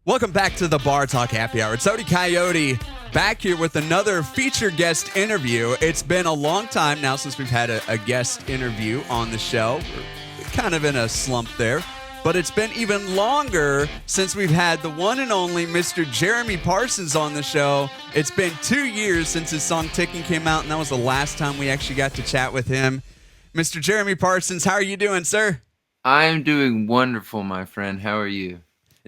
Welcome back to the Bar Talk Happy Hour. It's Odie Coyote back here with another featured guest interview. It's been a long time now since we've had a guest interview on the show. We're kind of in a slump there, but it's been even longer since we've had the one and only Mr. Jeremy Parsons on the show. It's been 2 years since his song Tickin came out, and that was the last time we actually got to chat with him. Mr. Jeremy Parsons, how are you doing, sir? I'm doing wonderful, my friend. How are you?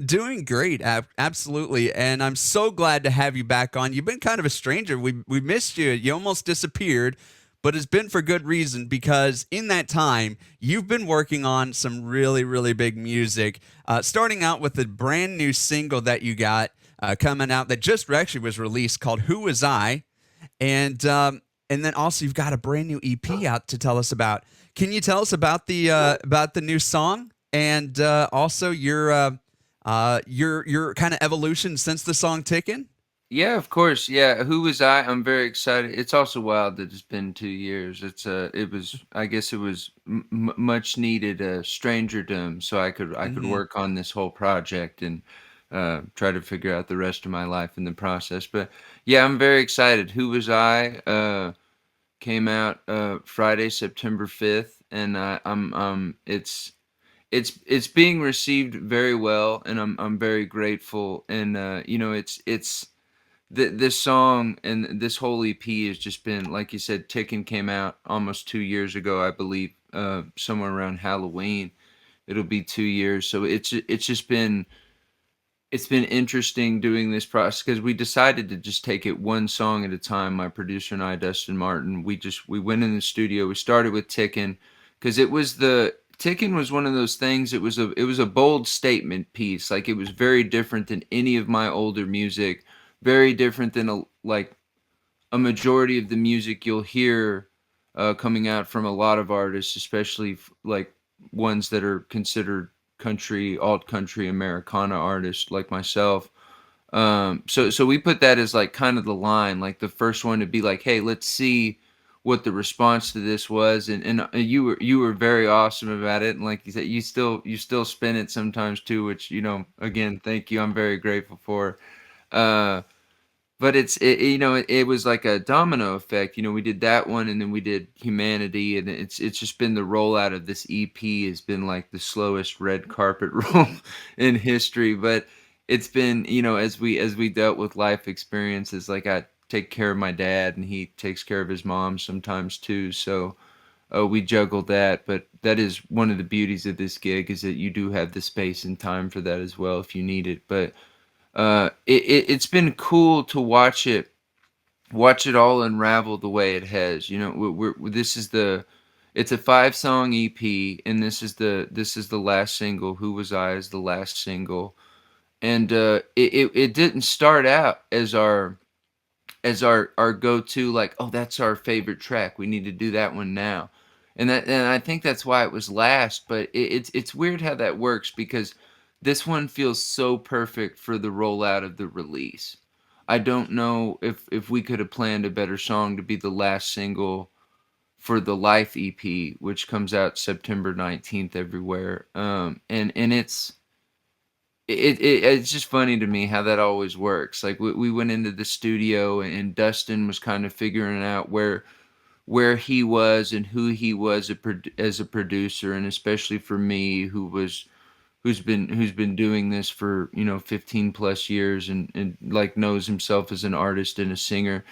Doing great, absolutely, and I'm so glad to have you back on. You've been kind of a stranger. We missed you. You almost disappeared, but it's been for good reason because in that time you've been working on some really big music. Starting out with a brand new single that you got coming out that just actually was released called "Who Was I," and then also you've got a brand new EP out to tell us about. Can you tell us about the new song and also your kind of evolution since the song "Tickin"? Yeah, of course. Yeah, who was I? I'm very excited. It's also wild that it's been 2 years. It was, I guess, it was much needed strangerdom, so I could Mm-hmm. work on this whole project and try to figure out the rest of my life in the process. But yeah, I'm very excited. Who was I? Came out Friday, September 5th, and it's being received very well, and I'm very grateful. And it's this song and this whole EP has just been, like you said, Tickin came out almost 2 years ago, I believe, somewhere around Halloween. It'll be 2 years, so it's been interesting doing this process because we decided to just take it one song at a time. My producer and I, Dustin Martin, we went in the studio. We started with Tickin because Tickin was one of those things. It was a bold statement piece. Like, it was very different than any of my older music, very different than a majority of the music you'll hear coming out from a lot of artists, especially like ones that are considered country, alt country, Americana artists like myself. So we put that as like kind of the line, like the first one to be like, hey, let's see what the response to this was, and you were very awesome about it, and like you said, you still spin it sometimes too, which, again, thank you. I'm very grateful for. Uh, but it was like a domino effect. We did that one, and then we did Humanity, and it's just been the rollout of this EP has been like the slowest red carpet roll in history. But it's been, as we dealt with life experiences, like I take care of my dad, and he takes care of his mom sometimes too. So we juggled that. But that is one of the beauties of this gig, is that you do have the space and time for that as well if you need it. But it's been cool to watch it all unravel the way it has. This is it's a 5-song EP, and this is the last single. Who Was I is the last single, and it didn't start out as our go-to, like, oh, that's our favorite track, we need to do that one now. And I think that's why it was last. But it's weird how that works, because this one feels so perfect for the rollout of the release. I don't know if we could have planned a better song to be the last single for the Life EP, which comes out September 19th everywhere. And it's just funny to me how that always works. Like, we went into the studio, and Dustin was kind of figuring out where he was and who he was as a producer, and especially for me, who's been doing this for 15 plus years, and like knows himself as an artist and a singer.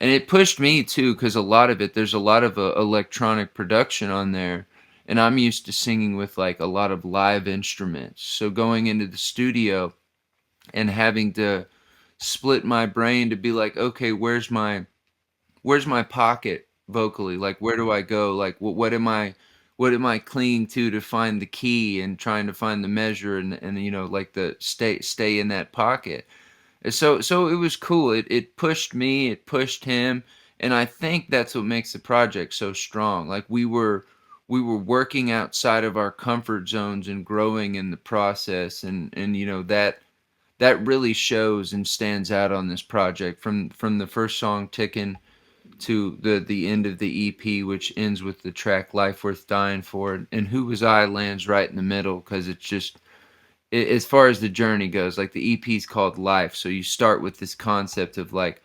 And it pushed me too, because there's a lot of electronic production on there, and I'm used to singing with like a lot of live instruments. So going into the studio and having to split my brain to be like, okay, where's my pocket vocally? Like, where do I go? Like, what am I clinging to find the key, and trying to find the measure, and like the stay in that pocket. And so it was cool. It pushed me, it pushed him, and I think that's what makes the project so strong. Like, we were working outside of our comfort zones and growing in the process, and that really shows and stands out on this project, from the first song Tickin' to the end of the EP, which ends with the track Life Worth Dying For. And Who Was I lands right in the middle, because as far as the journey goes, like the EP is called Life. So you start with this concept of like,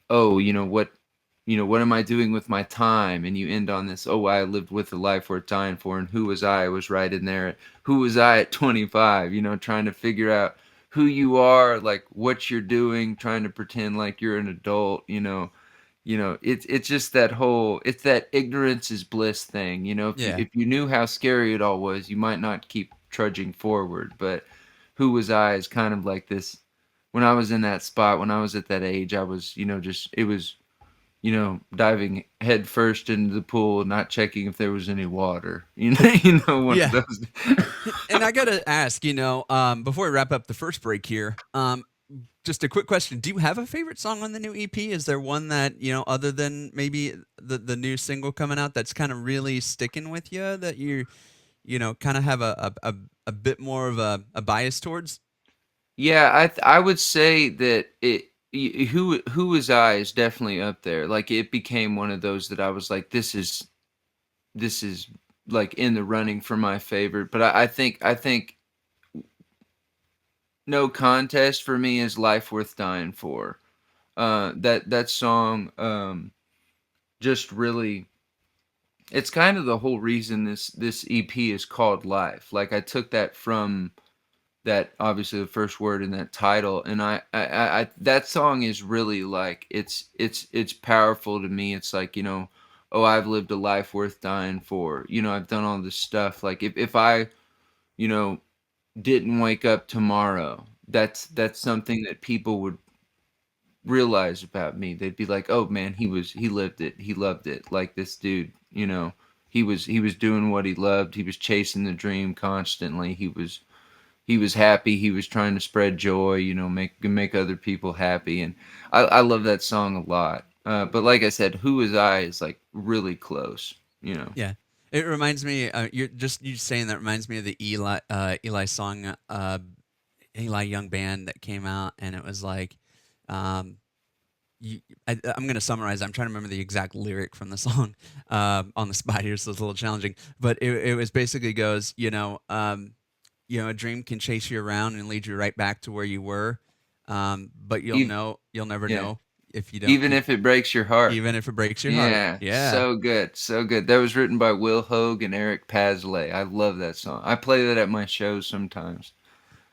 oh, what am I doing with my time? And you end on this, oh, I lived with a life worth dying for. And who was I? I was right in there. Who was I at 25? Trying to figure out who you are, like what you're doing, trying to pretend like you're an adult. It's just that whole, it's that ignorance is bliss thing. If you Yeah. if you knew how scary it all was, you might not keep trudging forward. But who was I is kind of like this. When I was in that spot, when I was at that age, I was, just it was, diving head first into the pool, not checking if there was any water. One of Yeah. those. And I gotta ask, before we wrap up the first break here, just a quick question: do you have a favorite song on the new EP? Is there one that other than maybe the new single coming out, that's kind of really sticking with you, that kind of have a bit more of a bias towards? Yeah, I would say that who was I is definitely up there. Like it became one of those that I was like, this is like in the running for my favorite. But I think no contest for me is Life Worth Dying For. That song just really, it's kind of the whole reason this EP is called Life. Like I took that from that, obviously the first word in that title, and I that song is really like, it's powerful to me. It's like, oh, I've lived a life worth dying for. I've done all this stuff. Like if I, you know didn't wake up tomorrow, that's something that people would realize about me. They'd be like, "Oh man, he lived it. He loved it." Like this dude, he was doing what he loved. He was chasing the dream constantly. He was happy. He was trying to spread joy. Make other people happy. And I love that song a lot. But like I said, "Who Is I" is like really close. You know. Yeah. It reminds me, you saying that reminds me of the Eli song, Eli Young band that came out, and it was like, um, I'm going to summarize. I'm trying to remember the exact lyric from the song on the spot here, so it's a little challenging. But it was basically goes, a dream can chase you around and lead you right back to where you were, but Even, you'll never yeah. know if you don't, Even if it breaks your heart. even if it breaks your heart. Yeah, Yeah. so good, so good. That was written by Will Hogue and Eric Pasley. I love that song. I play that at my shows sometimes.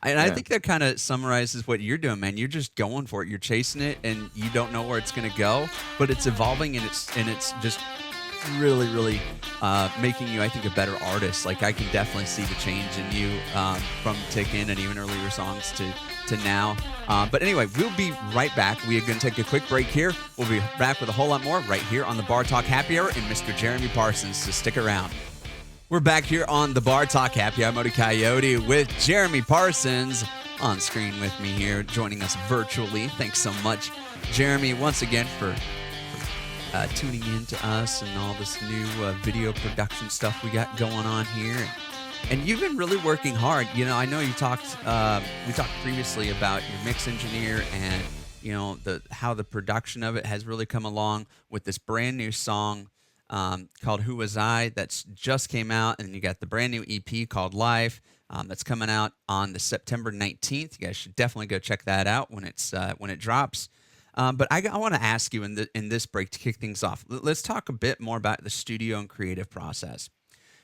And I Yeah. think that kind of summarizes what you're doing, man. You're just going for it. You're chasing it, and you don't know where it's going to go, but it's evolving, and it's just really, really making you, I think, a better artist. Like I can definitely see the change in you from Tickin and even earlier songs to now. But anyway, we'll be right back. We are going to take a quick break here. We'll be back with a whole lot more right here on the Bar Talk Happy Hour and Mr. Jeremy Parsons. So stick around. We're back here on the Bar Talk Happy Hour, Modi Coyote, with Jeremy Parsons on screen with me here, joining us virtually. Thanks so much, Jeremy, once again for tuning in to us and all this new video production stuff we got going on here. And you've been really working hard. I know we talked previously about your mix engineer and how the production of it has really come along with this brand new song called "Who Was I" that's just came out, and you got the brand new EP called "Life" that's coming out on the September 19th. You guys should definitely go check that out when it drops. But I want to ask you in this break to kick things off. Let's talk a bit more about the studio and creative process.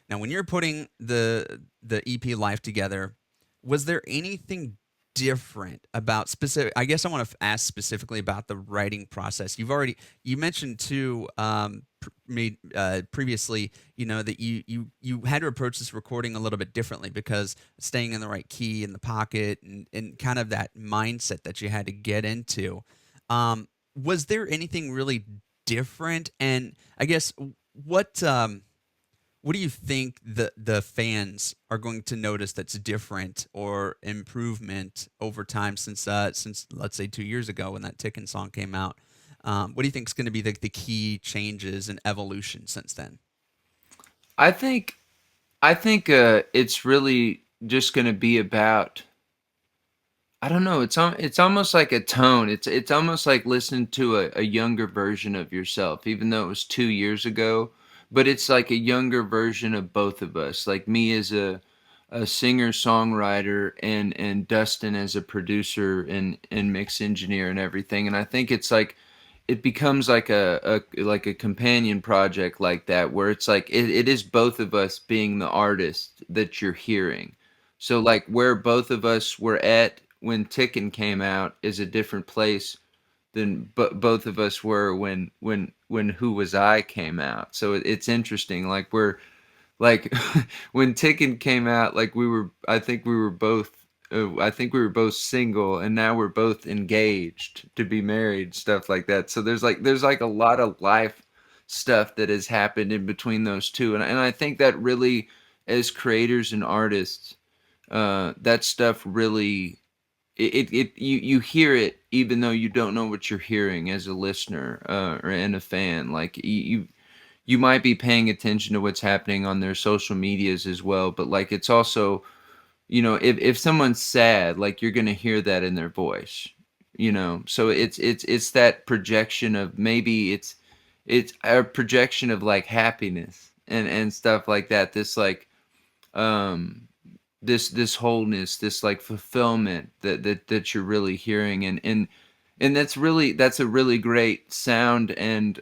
Now, when you're putting the EP Life together, was there anything different about specific? I guess I want to ask specifically about the writing process. You mentioned too previously, that you had to approach this recording a little bit differently because staying in the right key in the pocket and kind of that mindset that you had to get into. Was there anything really different? And I guess what do you think the fans are going to notice that's different or improvement over time since let's say 2 years ago when that Tickin song came out? What do you think is going to be the key changes and evolution since then? I think it's really just going to be about, I don't know, it's almost like a tone. It's almost like listening to a younger version of yourself, even though it was 2 years ago. But it's like a younger version of both of us. Like me as a singer-songwriter, and Dustin as a producer and mix engineer and everything. And I think it's like it becomes like a companion project like that, where it's like it is both of us being the artist that you're hearing. So like where both of us were at when Tickin came out is a different place than both of us were when Who Was I came out. So it's interesting. Like we're like when Tickin came out, like I think we were both single, and now we're both engaged to be married, stuff like that. So there's like a lot of life stuff that has happened in between those two, and I think that really, as creators and artists, that stuff really you hear it even though you don't know what you're hearing as a listener, or and a fan. Like you might be paying attention to what's happening on their social medias as well, but like it's also, if someone's sad, like you're going to hear that in their voice, so it's that projection of, maybe it's a projection of like happiness and stuff like that, this like um this wholeness, this like fulfillment that you're really hearing, and that's a really great sound and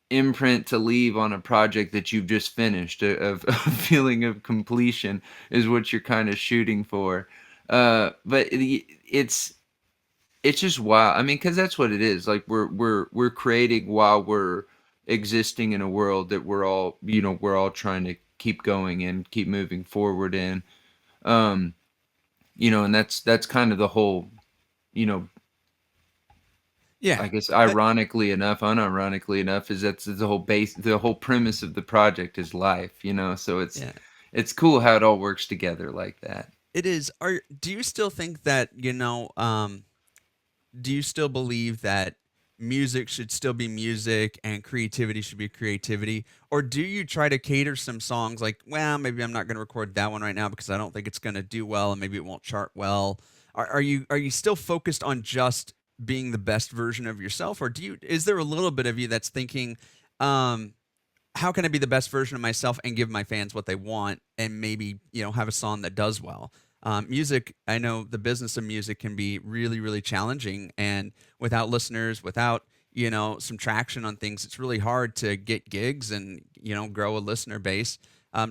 imprint to leave on a project that you've just finished. A feeling of completion is what you're kind of shooting for. But it's just wow. I mean, because that's what it is. Like we're creating while we're existing in a world that we're all trying to keep going and keep moving forward in. Um, and that's kind of the whole, you know, Yeah. I guess Uh, ironically enough, unironically enough, is that's the whole premise of the project is life. So yeah. it's cool how it all works together like that. It is. Do you still think that, do you still believe that music should still be music and creativity should be creativity? Or do you try to cater some songs like, well, maybe I'm not going to record that one right now because I don't think it's going to do well and maybe it won't chart well? Are you still focused on just being the best version of yourself, or is there a little bit of you that's thinking, um, how can I be the best version of myself and give my fans what they want and maybe, have a song that does well? Music, I know the business of music can be really, really challenging. And without listeners, without, some traction on things, it's really hard to get gigs and, grow a listener base.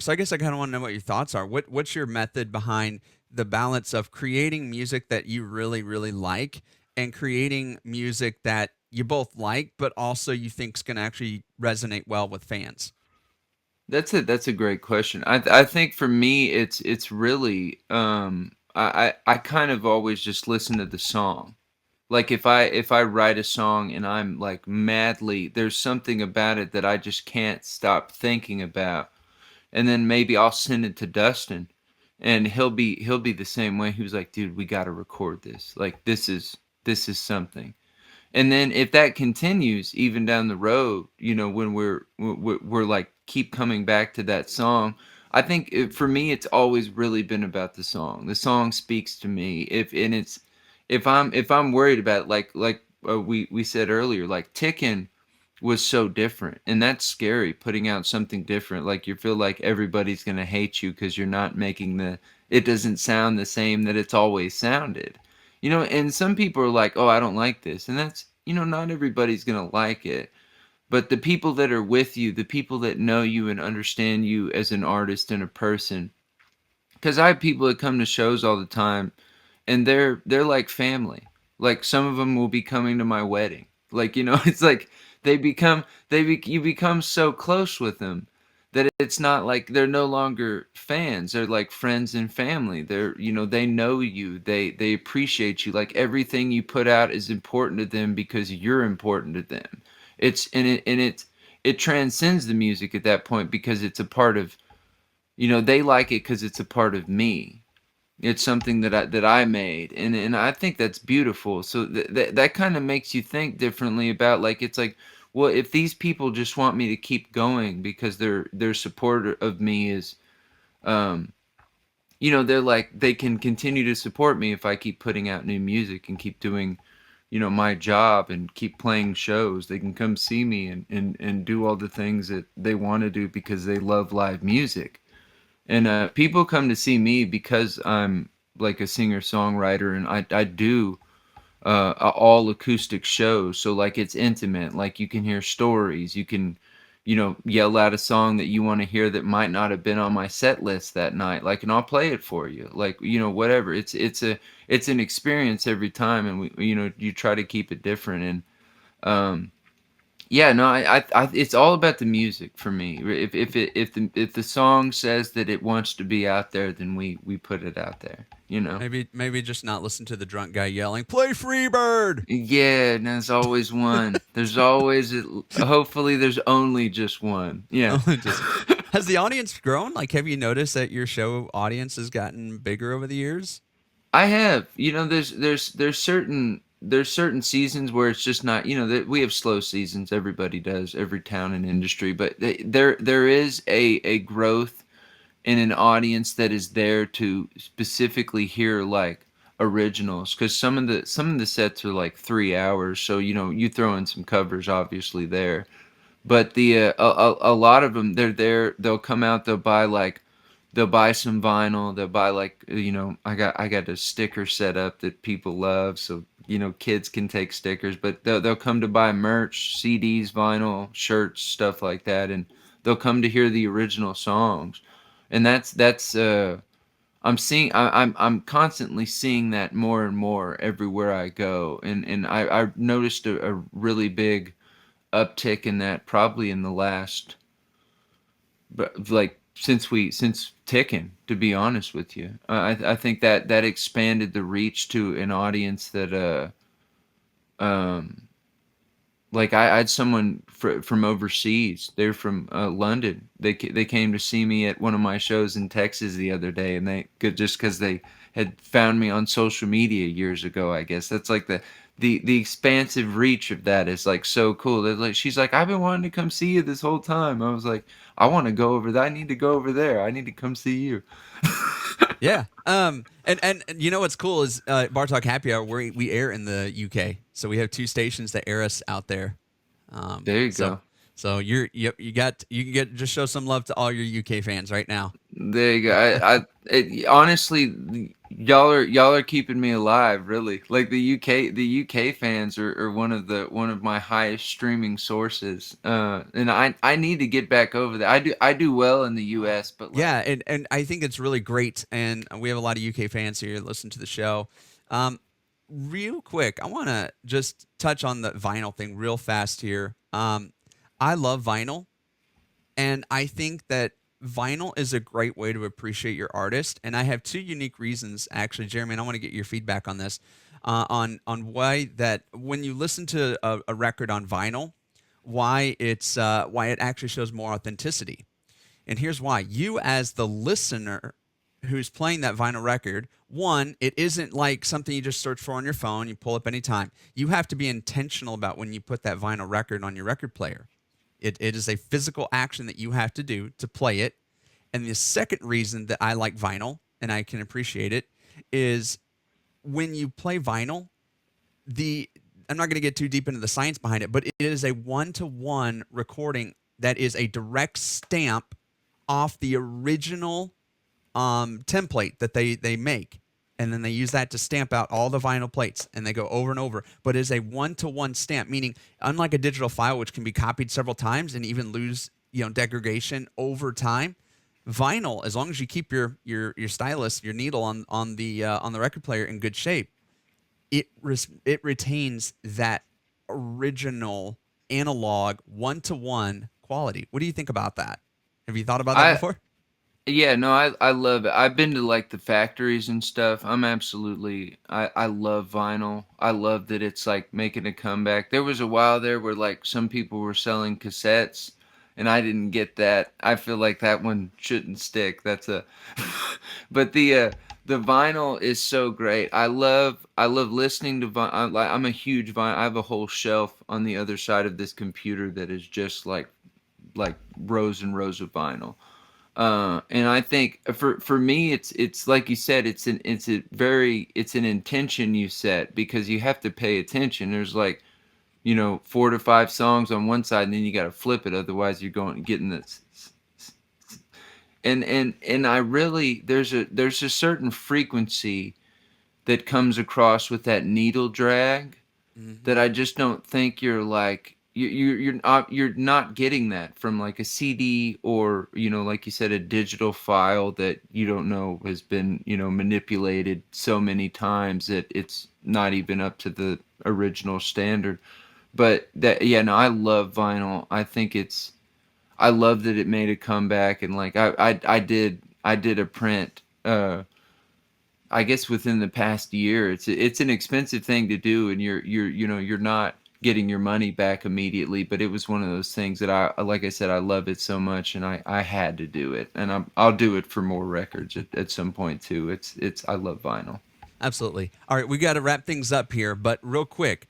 So I guess I kind of want to know what your thoughts are. What's your method behind the balance of creating music that you really, really like and creating music that you both like, but also you think is going to actually resonate well with fans? That's a great question. I think for me it's really I kind of always just listen to the song. Like if I write a song and I'm like madly, there's something about it that I just can't stop thinking about, and then maybe I'll send it to Dustin, and he'll be the same way. He was like, dude, we got to record this. Like this is something. And then if that continues even down the road, when we're like keep coming back to that song, I think for me it's always really been about the song. The song speaks to me. If I'm worried about it, like we said earlier, like Tickin was so different, and that's scary, putting out something different. Like you feel like everybody's going to hate you because you're not making it doesn't sound the same that it's always sounded. And some people are like, oh, I don't like this, and that's, not everybody's going to like it. But the people that are with you, the people that know you and understand you as an artist and a person, because I have people that come to shows all the time, and they're like family. Like some of them will be coming to my wedding. Like, it's like you become so close with them that it's not like they're no longer fans. They're like friends and family. They know you. They appreciate you. Like everything you put out is important to them because you're important to them. It transcends the music at that point because it's a part of, they like it because it's a part of me. It's something that I made, and I think that's beautiful. So that kind of makes you think differently about, like, it's like, well, if these people just want me to keep going because their support of me is, um they're like, they can continue to support me if I keep putting out new music and keep doing, my job and keep playing shows. They can come see me and do all the things that they want to do because they love live music. And people come to see me because I'm like a singer songwriter, and I do all acoustic shows. So like it's intimate. Like you can hear stories. You can, yell out a song that you want to hear that might not have been on my set list that night. Like, and I'll play it for you. Like, whatever. It's an experience every time, and you try to keep it different. And yeah, no, it's all about the music for me. If the song says that it wants to be out there, then we put it out there. Maybe just not listen to the drunk guy yelling, "Play Freebird." Yeah, and there's always one. There's always, hopefully, there's only just one. Yeah. Oh, just has the audience grown? Like, have you noticed that your show audience has gotten bigger over the years? I have. There's certain seasons where it's just not. That we have slow seasons. Everybody does. Every town and industry, but there is a growth in an audience that is there to specifically hear like originals, because some of the sets are like 3 hours, so you throw in some covers obviously there, but a lot of them, they're there, they'll come out, they'll buy some vinyl, they'll buy like, I got a sticker set up that people love, so kids can take stickers, but they'll come to buy merch, CDs, vinyl, shirts, stuff like that, and they'll come to hear the original songs. And that's I'm constantly seeing that more and more everywhere I go, and I noticed a really big uptick in that probably in the last, but like since Tickin, to be honest with you. I think that expanded the reach to an audience that um like I had someone from overseas. They're from London. They came to see me at one of my shows in Texas the other day, and they could, just because they had found me on social media years ago. I guess that's like the expansive reach of that is like so cool. They're like, she's like, I've been wanting to come see you this whole time. I was like, I want to go over there. I need to go over there. I need to come see you. Yeah. And you know what's cool is Bar Talk Happy Hour. We air in the UK, so we have two stations that air us out there. Um, There you so go. so you can get just show some love to all your UK fans right now. There you go. Honestly, y'all are keeping me alive, really. Like the UK fans are one of my highest streaming sources. And I need to get back over there. I do well in the US, but Yeah, like, and I think it's really great, and we have a lot of UK fans here that listen to the show. Um, Real quick, I want to just touch on the vinyl thing real fast here. I love vinyl, and I think that vinyl is a great way to appreciate your artist. And I have two unique reasons, actually, Jeremy, and I want to get your feedback on this, on why that when you listen to a record on vinyl, why it actually shows more authenticity. And here's why. You, as the listener who's playing that vinyl record, one, it isn't like something you just search for on your phone, you pull up anytime. You have to be intentional about when you put that vinyl record on your record player. It is a physical action that you have to do to play it. And the second reason that I like vinyl and I can appreciate it is when you play vinyl, the I'm not going to get too deep into the science behind it, but it is a one-to-one recording that is a direct stamp off the original template that they make, and then they use that to stamp out all the vinyl plates, and they go over and over. But it's a one-to-one stamp, meaning unlike a digital file, which can be copied several times and even lose degradation over time. Vinyl, as long as you keep your stylus, your needle on the record player in good shape, it retains that original analog one-to-one quality. What do you think about that? Have you thought about that I before? yeah, no, I love it. I've been to like the factories and stuff. I love vinyl. I love that it's like making a comeback. There was a while there where like some people were selling cassettes, and I didn't get that. I feel like that one shouldn't stick. That's a but the vinyl is so great. I love listening to vinyl. I'm a huge vinyl. I have a whole shelf on the other side of this computer that is just like rows and rows of vinyl. And I think for me, it's like you said, it's an intention you set, because you have to pay attention. There's like 4 to 5 songs on one side, and then you got to flip it, otherwise you're going getting this. And I really, there's a certain frequency that comes across with that needle drag that I Hmm. just don't think you're like you're not getting that from like a CD, or like you said, a digital file that you don't know has been manipulated so many times that it's not even up to the original standard. But that, yeah, no, I love vinyl. I love that it made a comeback. And like I did a print, I guess within the past year. It's an expensive thing to do, and you're not getting your money back immediately. But it was one of those things that like I said, I love it so much, and I had to do it, and I'll do it for more records at some point too. I love vinyl. Absolutely. All right, we got to wrap things up here, but real quick,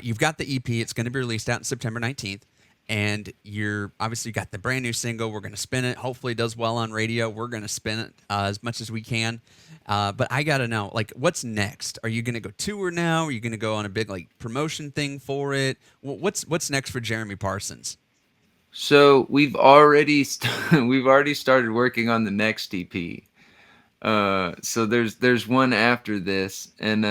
you've got the EP. It's going to be released out on September 19th, and you're obviously got the brand new single. We're going to spin it. Hopefully, it does well on radio. We're going to spin it as much as we can. But I got to know, like, what's next? Are you going to go tour now? Are you going to go on a big like promotion thing for it? What's next for Jeremy Parsons? So we've already started working on the next EP. So there's one after this, and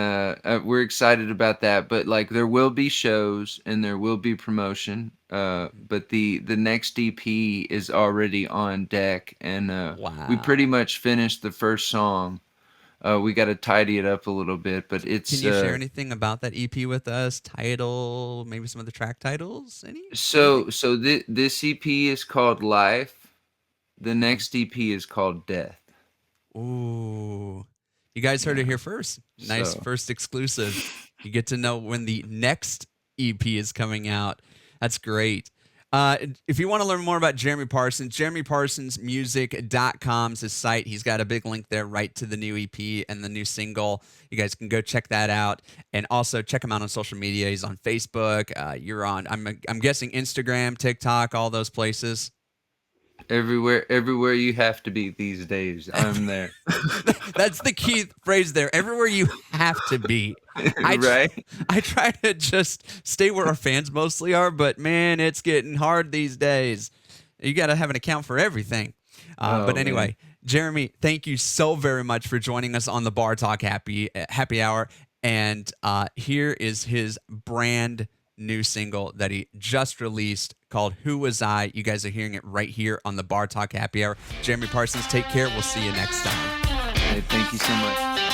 we're excited about that. But like, there will be shows and there will be promotion. But the next EP is already on deck, and we pretty Wow. much finished the first song. We got to tidy it up a little bit, but Can it's you share anything about that EP with us? Title, maybe some of the track titles? Anything? this EP is called Life. The Mhm. next EP is called Death. Ooh. You guys heard it Yeah. here first. Nice So first exclusive. You get to know when the next EP is coming out. That's great. If you want to learn more about Jeremy Parsons, jeremyparsonsmusic.com is his site. He's got a big link there right to the new EP and the new single. You guys can go check that out. And also check him out on social media. He's on Facebook. You're on, I'm guessing, Instagram, TikTok, all those places. everywhere you have to be these days, I'm there. That's the key phrase there. Everywhere you have to be. I tr- Right? I try to just stay where our fans mostly are, but man, it's getting hard these days. You got to have an account for everything. But Oh man. anyway, Jeremy, thank you so very much for joining us on the Bar Talk Happy Hour. And here is his brand new single that he just released called "Who Was I." You guys are hearing it right here on the Bar Talk Happy Hour. Jeremy Parsons, take care. We'll see you next time. Hey, thank you so much.